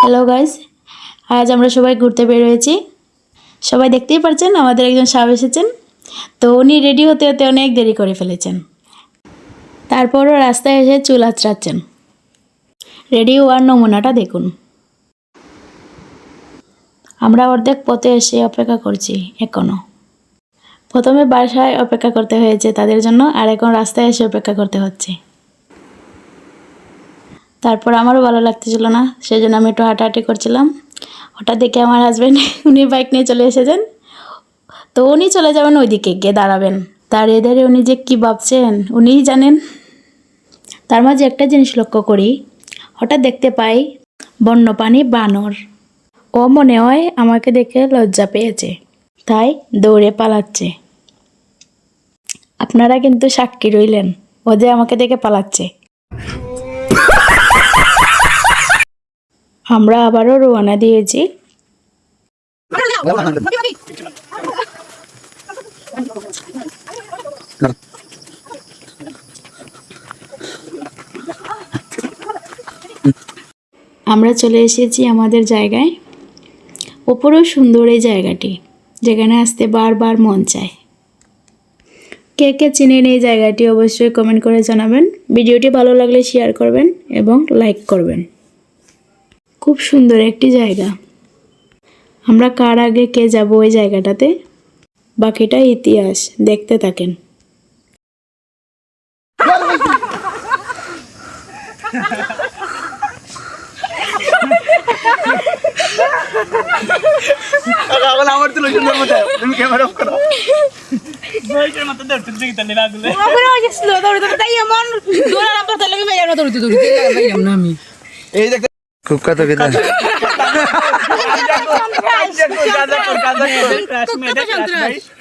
Hello guys, আজ আমরা সবাই ঘুরতে বের হয়েছি। সবাই দেখতেই পাচ্ছেন আমাদের একজন সাহেব এসেছেন। তো উনি রেডি হতে হতে অনেক দেরি করে ফেলেছেন। তারপরও রাস্তায় এসে চুল আঁচড়াচ্ছেন। রেডি হওয়ার নমুনাটা দেখুন। আমরা অর্ধেক পথে এসে অপেক্ষা করছি এখনও। প্রথমে বাসায় অপেক্ষা করতে হয়েছে তাদের জন্য, আর এখন রাস্তায় এসে অপেক্ষা করতে হচ্ছে। তারপর আমারও ভালো লাগতেছিল না, সেই জন্য আমি একটু হাঁটাহাঁটি করছিলাম। হঠাৎ দেখে আমার হাজব্যান্ড উনি বাইক নিয়ে চলে এসেছেন। তো উনি চলে যাবেন ওইদিকে গিয়ে দাঁড়াবেন। দাঁড়িয়ে দাঁড়িয়ে উনি যে কী ভাবছেন উনিই জানেন। তার মাঝে একটা জিনিস লক্ষ্য করি, হঠাৎ দেখতে পাই বন্যপ্রাণী বানর। ও মনে হয় আমাকে দেখে লজ্জা পেয়েছে, তাই দৌড়ে পালাচ্ছে। আপনারা কিন্তু সাক্ষী রইলেন, ও যে আমাকে দেখে পালাচ্ছে। আমরা আবারও রওনা দিয়েছি। আমরা চলে এসেছি আমাদের জায়গায়। ওপরেও সুন্দর এই জায়গাটি, যেখানে আসতে বারবার মন চায়। কে কে চিনেন এই জায়গাটি অবশ্যই কমেন্ট করে জানাবেন। ভিডিওটি ভালো লাগলে শেয়ার করবেন এবং লাইক করবেন। খুব সুন্দর একটি জায়গা। আমরা কার আগে কে যাব ওই জায়গাটাতে, বাকিটা ইতিহাস, দেখতে থাকেন। আমার তো লোকের মতো তুমি ক্যামেরা অফ করো বয়সের মতো ধরতে দেখি তাহলে লাগলে আমার ওই স্লো ধরতে তাই এমন দৌড়া না পাতা লাগে মেয়ানো ধরতে ভাইয়াম না আমি এই দেখ খুব কথা কইতা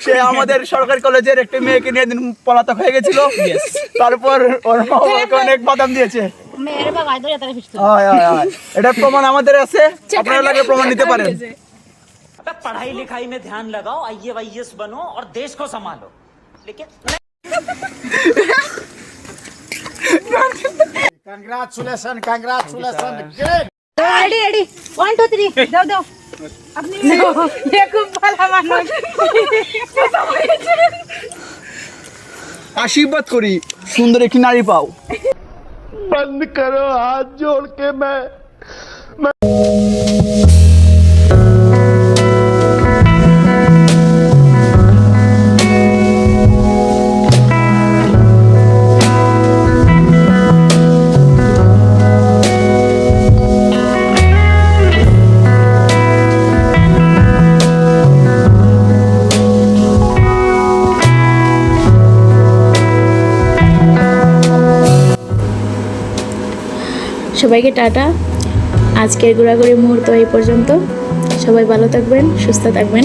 সে আমাদের সরকারি কলেজের একটা মেয়েকে নিয়ে দিন পলাতক হয়ে গেছিল। তারপর ওর মা ওকে অনেক বাদাম দিয়েছে। এটা প্রমাণ আমাদের আছে, আপনারা লাগে প্রমাণ নিতে পারেন। पढ़ाई लिखाई में ध्यान लगाओ, आईएएस बनो और देश को संभालो। लेकिन Congratulations. रेडी 1 2 3 जाओ अपनी ये खूब भला मानो आशीर्वाद करी सुंदर एक नारी पाओ। बंद करो हाथ जोड़ के मैं সবাইকে টাটা। আজকের ঘোরাঘুরির মুহূর্ত এই পর্যন্ত। সবাই ভালো থাকবেন, সুস্থ থাকবেন।